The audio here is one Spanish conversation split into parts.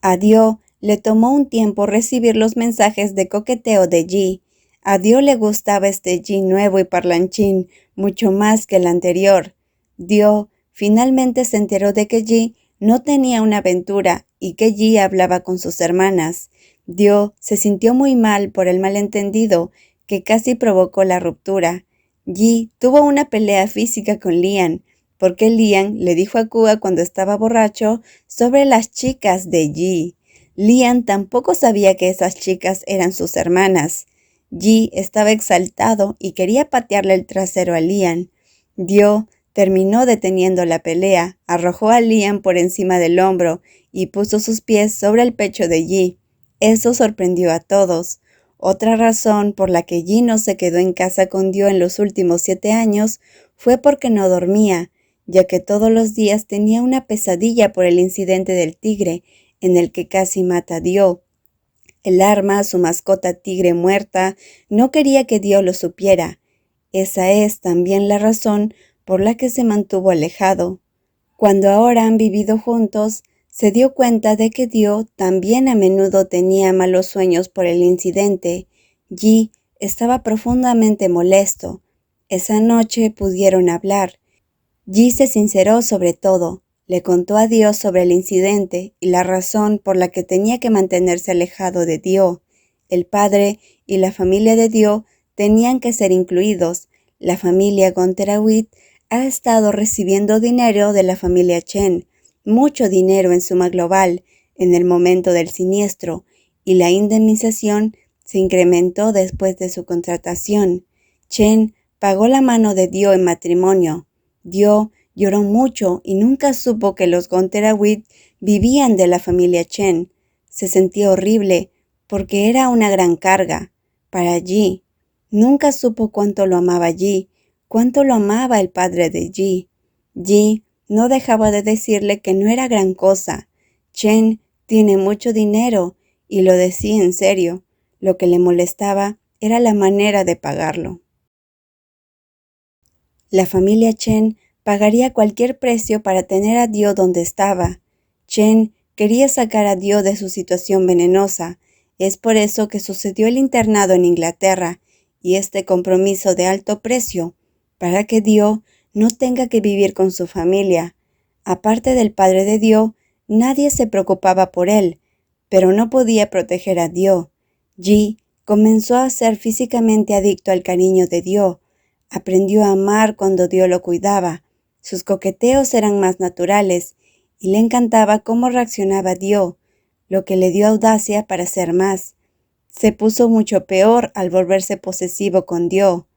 A Dio le tomó un tiempo recibir los mensajes de coqueteo de Ji. A Dio le gustaba este Ji nuevo y parlanchín mucho más que el anterior. Dio finalmente se enteró de que Ji no tenía una aventura y que Ji hablaba con sus hermanas. Dio se sintió muy mal por el malentendido que casi provocó la ruptura. Ji tuvo una pelea física con Lian, porque Lian le dijo a Kua cuando estaba borracho sobre las chicas de Ji. Lian tampoco sabía que esas chicas eran sus hermanas. Ji estaba exaltado y quería patearle el trasero a Lian. Dio terminó deteniendo la pelea, arrojó a Lian por encima del hombro y puso sus pies sobre el pecho de Ji. Eso sorprendió a todos. Otra razón por la que Ji no se quedó en casa con Dio en los últimos 7 años fue porque no dormía, ya que todos los días tenía una pesadilla por el incidente del tigre, en el que casi mata a Dio. El arma, su mascota tigre muerta, no quería que Dio lo supiera. Esa es también la razón por la que se mantuvo alejado. Cuando ahora han vivido juntos, se dio cuenta de que Dio también a menudo tenía malos sueños por el incidente. Ji estaba profundamente molesto. Esa noche pudieron hablar. Ji se sinceró sobre todo, le contó a Dio sobre el incidente y la razón por la que tenía que mantenerse alejado de Dio. El padre y la familia de Dio tenían que ser incluidos. La familia Gonterawit ha estado recibiendo dinero de la familia Chen, mucho dinero en suma global, en el momento del siniestro, y la indemnización se incrementó después de su contratación. Chen pagó la mano de Dio en matrimonio. Dio lloró mucho y nunca supo que los Gonterawit vivían de la familia Chen. Se sentía horrible porque era una gran carga para Ji. Nunca supo cuánto lo amaba Ji, cuánto lo amaba el padre de Ji. Ji no dejaba de decirle que no era gran cosa. Chen tiene mucho dinero y lo decía en serio. Lo que le molestaba era la manera de pagarlo. La familia Chen pagaría cualquier precio para tener a Dio donde estaba. Chen quería sacar a Dio de su situación venenosa. Es por eso que sucedió el internado en Inglaterra y este compromiso de alto precio, para que Dio no tenga que vivir con su familia. Aparte del padre de Dio, nadie se preocupaba por él, pero no podía proteger a Dio. Ji comenzó a ser físicamente adicto al cariño de Dio. Aprendió a amar cuando Dio lo cuidaba. Sus coqueteos eran más naturales y le encantaba cómo reaccionaba Dio, lo que le dio audacia para hacer más. Se puso mucho peor al volverse posesivo con Dio.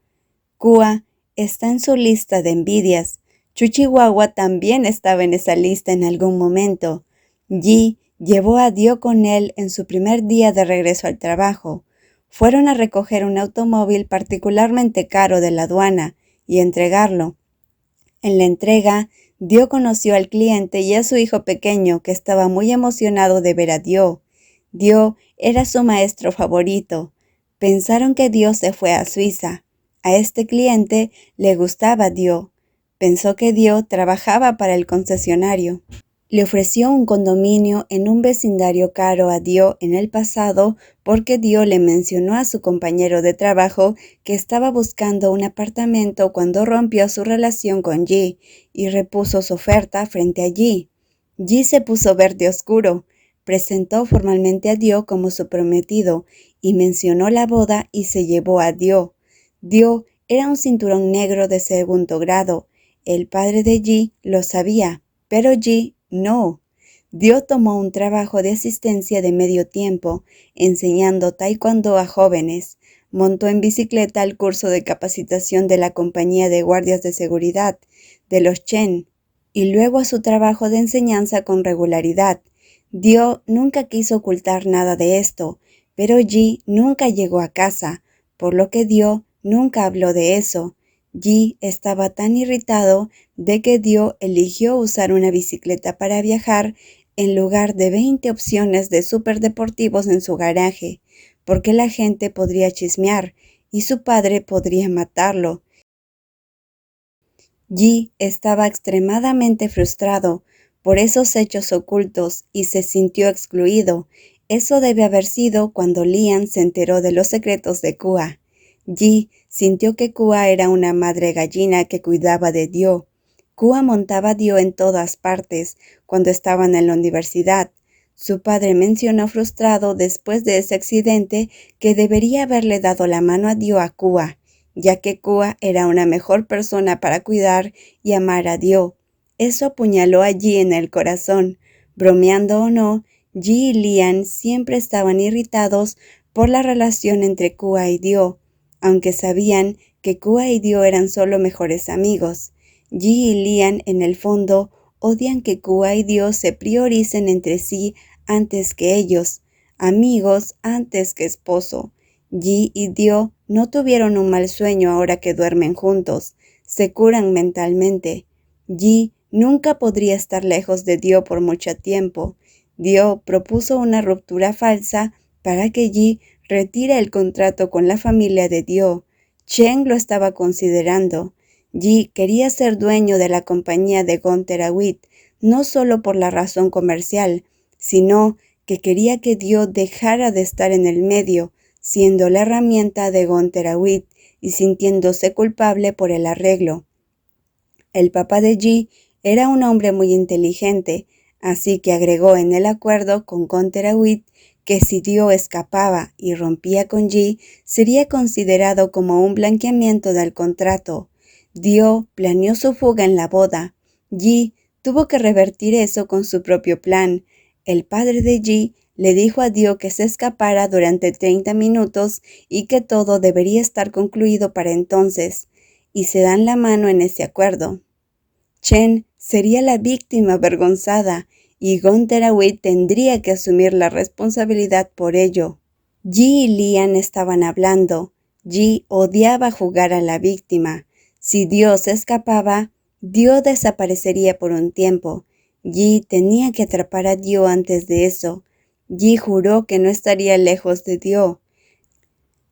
Kua está en su lista de envidias. Chuchihuahua también estaba en esa lista en algún momento. Ji llevó a Dio con él en su primer día de regreso al trabajo. Fueron a recoger un automóvil particularmente caro de la aduana y entregarlo. En la entrega, Dio conoció al cliente y a su hijo pequeño, que estaba muy emocionado de ver a Dio. Dio era su maestro favorito. Pensaron que Dio se fue a Suiza. A este cliente le gustaba Dio. Pensó que Dio trabajaba para el concesionario. Le ofreció un condominio en un vecindario caro a Dio en el pasado porque Dio le mencionó a su compañero de trabajo que estaba buscando un apartamento cuando rompió su relación con Ji y repuso su oferta frente a Ji. Ji se puso verde oscuro, presentó formalmente a Dio como su prometido y mencionó la boda y se llevó a Dio. Dio era un cinturón negro de 2º grado. El padre de Ji lo sabía, pero Ji no. Dio tomó un trabajo de asistencia de medio tiempo, enseñando taekwondo a jóvenes. Montó en bicicleta el curso de capacitación de la compañía de guardias de seguridad de los Chen, y luego a su trabajo de enseñanza con regularidad. Dio nunca quiso ocultar nada de esto, pero Ji nunca llegó a casa, por lo que Dio nunca habló de eso. Ji estaba tan irritado de que Dio eligió usar una bicicleta para viajar en lugar de 20 opciones de superdeportivos en su garaje, porque la gente podría chismear y su padre podría matarlo. Ji estaba extremadamente frustrado por esos hechos ocultos y se sintió excluido. Eso debe haber sido cuando Lian se enteró de los secretos de Kua. Ji sintió que Kua era una madre gallina que cuidaba de Dio. Kua montaba a Dio en todas partes cuando estaban en la universidad. Su padre mencionó frustrado después de ese accidente que debería haberle dado la mano a Dio a Kua, ya que Kua era una mejor persona para cuidar y amar a Dio. Eso apuñaló a Ji en el corazón. Bromeando o no, Ji y Lian siempre estaban irritados por la relación entre Kua y Dio, aunque sabían que Kua y Dio eran solo mejores amigos. Ji y Lian en el fondo odian que Kua y Dio se prioricen entre sí antes que ellos, amigos antes que esposo. Ji y Dio no tuvieron un mal sueño ahora que duermen juntos, se curan mentalmente. Ji nunca podría estar lejos de Dio por mucho tiempo. Dio propuso una ruptura falsa para que Ji retire el contrato con la familia de Dio. Chen lo estaba considerando. Ji quería ser dueño de la compañía de Gunter Awit, no solo por la razón comercial, sino que quería que Dio dejara de estar en el medio, siendo la herramienta de Gunter Awit y sintiéndose culpable por el arreglo. El papá de Ji era un hombre muy inteligente, así que agregó en el acuerdo con Gunter Awit que si Dio escapaba y rompía con Ji, sería considerado como un blanqueamiento del contrato. Dio planeó su fuga en la boda. Ji tuvo que revertir eso con su propio plan. El padre de Ji le dijo a Dio que se escapara durante 30 minutos y que todo debería estar concluido para entonces, y se dan la mano en ese acuerdo. Chen sería la víctima avergonzada y Gunter Awit tendría que asumir la responsabilidad por ello. Ji y Lian estaban hablando. Ji odiaba jugar a la víctima. Si Dio se escapaba, Dio desaparecería por un tiempo. Ji tenía que atrapar a Dio antes de eso. Ji juró que no estaría lejos de Dio.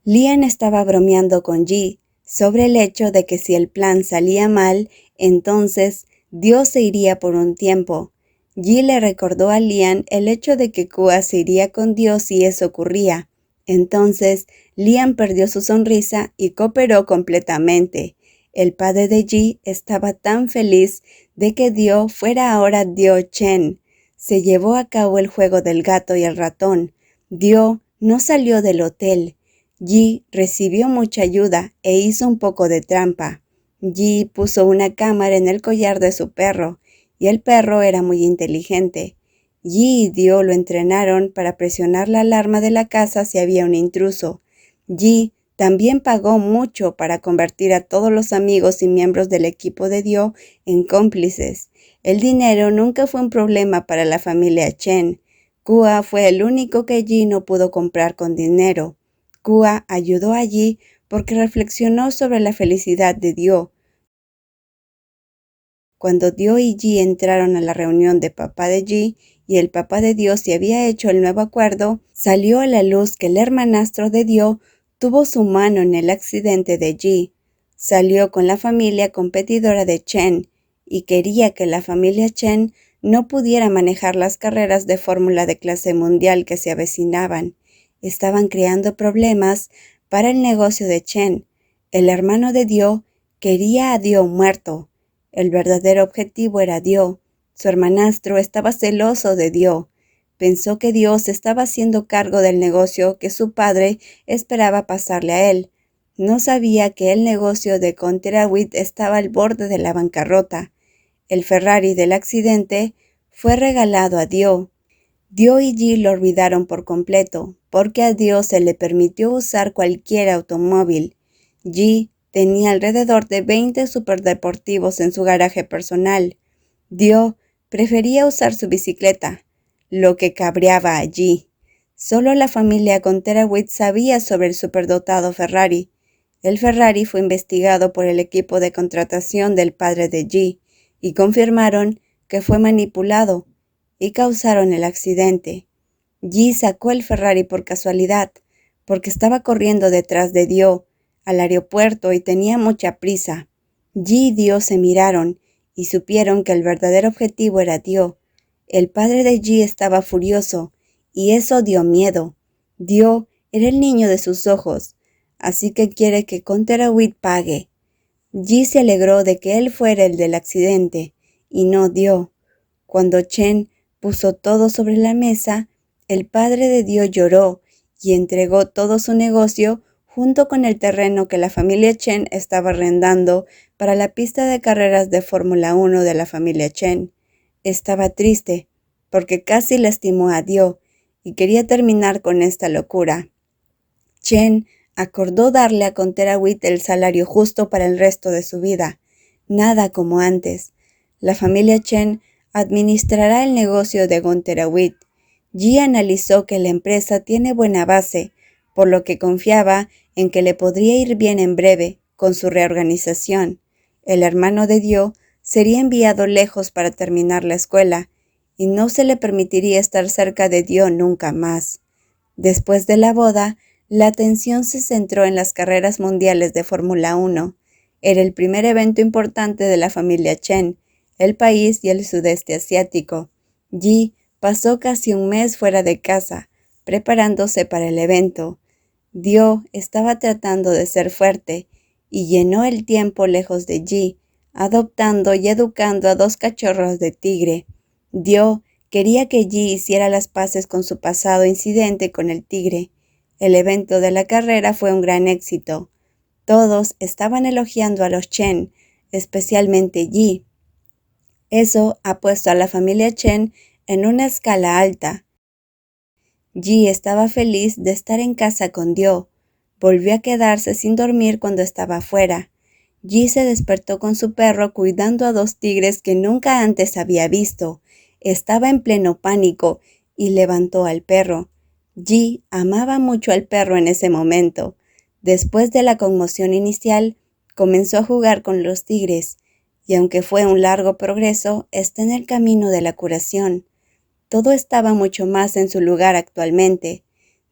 Lian estaba bromeando con Ji sobre el hecho de que si el plan salía mal, entonces Dio se iría por un tiempo. Ji le recordó a Lian el hecho de que Kua se iría con Dio si eso ocurría. Entonces, Lian perdió su sonrisa y cooperó completamente. El padre de Ji estaba tan feliz de que Dio fuera ahora Dio Chen. Se llevó a cabo el juego del gato y el ratón. Dio no salió del hotel. Ji recibió mucha ayuda e hizo un poco de trampa. Ji puso una cámara en el collar de su perro, y el perro era muy inteligente. Ji y Dio lo entrenaron para presionar la alarma de la casa si había un intruso. Ji también pagó mucho para convertir a todos los amigos y miembros del equipo de Dio en cómplices. El dinero nunca fue un problema para la familia Chen. Kua fue el único que Ji no pudo comprar con dinero. Kua ayudó a Ji porque reflexionó sobre la felicidad de Dio. Cuando Dio y Ji entraron a la reunión de papá de Ji y el papá de Dio se había hecho el nuevo acuerdo, salió a la luz que el hermanastro de Dio tuvo su mano en el accidente de Ji. Salió con la familia competidora de Chen y quería que la familia Chen no pudiera manejar las carreras de fórmula de clase mundial que se avecinaban. Estaban creando problemas para el negocio de Chen. El hermano de Dio quería a Dio muerto. El verdadero objetivo era Dio. Su hermanastro estaba celoso de Dio. Pensó que Dio se estaba haciendo cargo del negocio que su padre esperaba pasarle a él. No sabía que el negocio de Gunter Awit estaba al borde de la bancarrota. El Ferrari del accidente fue regalado a Dio. Dio y Ji lo olvidaron por completo, porque a Dio se le permitió usar cualquier automóvil. Ji tenía alrededor de 20 superdeportivos en su garaje personal. Dio prefería usar su bicicleta, lo que cabreaba a Ji. Solo la familia Gunter Awit sabía sobre el superdotado Ferrari. El Ferrari fue investigado por el equipo de contratación del padre de Ji y confirmaron que fue manipulado y causaron el accidente. Ji sacó el Ferrari por casualidad, porque estaba corriendo detrás de Dio al aeropuerto y tenía mucha prisa. Ji y Dio se miraron y supieron que el verdadero objetivo era Dio. El padre de Ji estaba furioso, y eso dio miedo. Dio era el niño de sus ojos, así que quiere que Conterawit pague. Ji se alegró de que él fuera el del accidente, y no Dio. Cuando Chen puso todo sobre la mesa, el padre de Dio lloró y entregó todo su negocio junto con el terreno que la familia Chen estaba arrendando para la pista de carreras de Fórmula 1 de la familia Chen. Estaba triste, porque casi lastimó a Dio y quería terminar con esta locura. Chen acordó darle a Conterawit el salario justo para el resto de su vida, nada como antes. La familia Chen administrará el negocio de Conterawit. Ji analizó que la empresa tiene buena base, por lo que confiaba en que le podría ir bien en breve con su reorganización. El hermano de Dio sería enviado lejos para terminar la escuela, y no se le permitiría estar cerca de Dio nunca más. Después de la boda, la atención se centró en las carreras mundiales de Fórmula 1. Era el primer evento importante de la familia Chen, el país y el sudeste asiático. Ji pasó casi un mes fuera de casa, preparándose para el evento. Dio estaba tratando de ser fuerte y llenó el tiempo lejos de Ji, adoptando y educando a 2 cachorros de tigre. Dio quería que Ji hiciera las paces con su pasado incidente con el tigre. El evento de la carrera fue un gran éxito. Todos estaban elogiando a los Chen, especialmente Ji. Eso ha puesto a la familia Chen en una escala alta. Ji estaba feliz de estar en casa con Dio. Volvió a quedarse sin dormir cuando estaba afuera. Ji se despertó con su perro cuidando a 2 tigres que nunca antes había visto. Estaba en pleno pánico y levantó al perro. Ji amaba mucho al perro en ese momento. Después de la conmoción inicial, comenzó a jugar con los tigres, y aunque fue un largo progreso, está en el camino de la curación. Todo estaba mucho más en su lugar actualmente.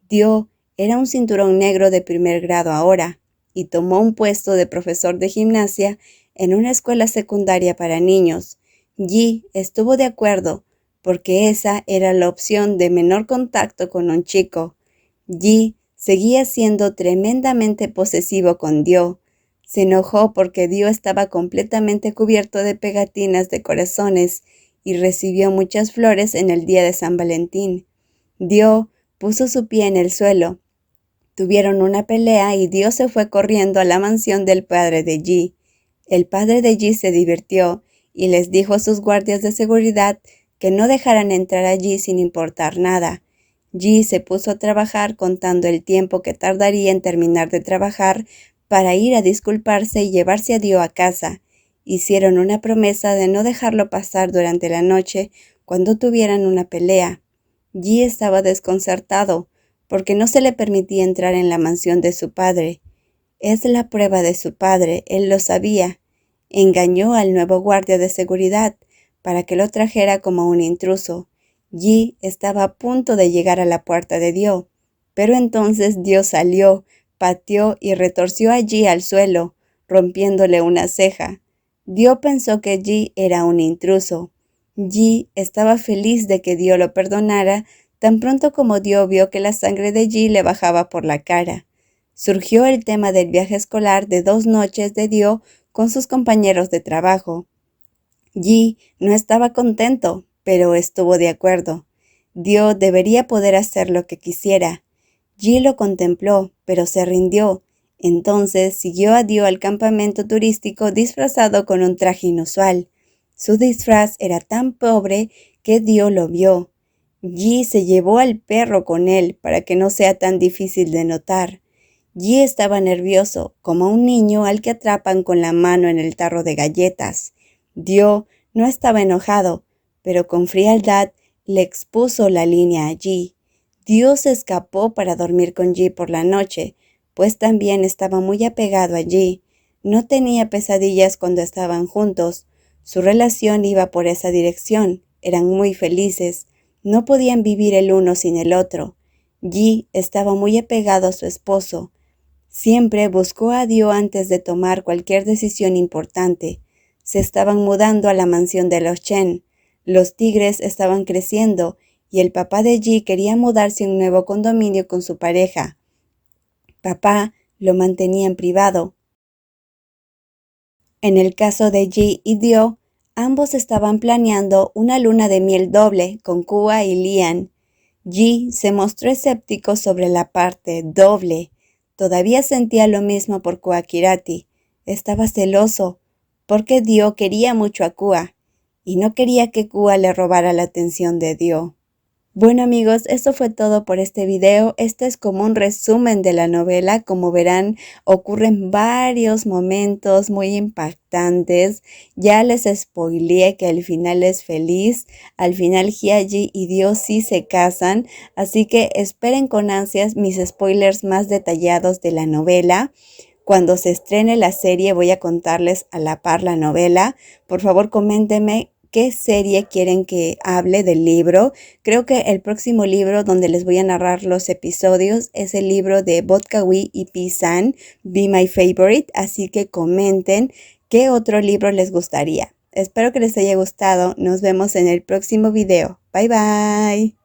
Dio era un cinturón negro de primer grado ahora, y tomó un puesto de profesor de gimnasia en una escuela secundaria para niños. Ji estuvo de acuerdo, porque esa era la opción de menor contacto con un chico. Ji seguía siendo tremendamente posesivo con Dio. Se enojó porque Dio estaba completamente cubierto de pegatinas de corazones y recibió muchas flores en el día de San Valentín. Dio puso su pie en el suelo. Tuvieron una pelea y Dio se fue corriendo a la mansión del padre de Ji. El padre de Ji se divirtió y les dijo a sus guardias de seguridad que no dejaran entrar allí sin importar nada. Ji se puso a trabajar contando el tiempo que tardaría en terminar de trabajar para ir a disculparse y llevarse a Dio a casa. Hicieron una promesa de no dejarlo pasar durante la noche cuando tuvieran una pelea. Ji estaba desconcertado porque no se le permitía entrar en la mansión de su padre. Es la prueba de su padre, él lo sabía. Engañó al nuevo guardia de seguridad para que lo trajera como un intruso. Ji estaba a punto de llegar a la puerta de Dio, pero entonces Dio salió, pateó y retorció a Ji al suelo, rompiéndole una ceja. Dio pensó que Ji era un intruso. Ji estaba feliz de que Dio lo perdonara tan pronto como Dio vio que la sangre de Ji le bajaba por la cara. Surgió el tema del viaje escolar de 2 noches de Dio con sus compañeros de trabajo. Ji no estaba contento, pero estuvo de acuerdo. Dio debería poder hacer lo que quisiera. Ji lo contempló, pero se rindió. Entonces siguió a Dio al campamento turístico disfrazado con un traje inusual. Su disfraz era tan pobre que Dio lo vio. Ji se llevó al perro con él para que no sea tan difícil de notar. Ji estaba nervioso, como un niño al que atrapan con la mano en el tarro de galletas. Dio no estaba enojado, pero con frialdad le expuso la línea a Ji. Dio se escapó para dormir con Ji por la noche, pues también estaba muy apegado a Ji. No tenía pesadillas cuando estaban juntos. Su relación iba por esa dirección. Eran muy felices. No podían vivir el uno sin el otro. Ji estaba muy apegado a su esposo. Siempre buscó a Dio antes de tomar cualquier decisión importante. Se estaban mudando a la mansión de los Chen. Los tigres estaban creciendo y el papá de Ji quería mudarse a un nuevo condominio con su pareja. Papá lo mantenía en privado. En el caso de Ji y Dio, ambos estaban planeando una luna de miel doble con Kua y Lian. Ji se mostró escéptico sobre la parte doble. Todavía sentía lo mismo por Kua Kirati. Estaba celoso porque Dio quería mucho a Kua y no quería que Kua le robara la atención de Dio. Bueno amigos, eso fue todo por este video. Este es como un resumen de la novela. Como verán, ocurren varios momentos muy impactantes. Ya les spoileé que el final es feliz. Al final Hyaji y Dio sí se casan. Así que esperen con ansias mis spoilers más detallados de la novela. Cuando se estrene la serie voy a contarles a la par la novela. Por favor, coméntenme qué serie quieren que hable del libro. Creo que el próximo libro donde les voy a narrar los episodios es el libro de Botkawi y P-san, Be My Favorite, así que comenten qué otro libro les gustaría. Espero que les haya gustado. Nos vemos en el próximo video. Bye bye.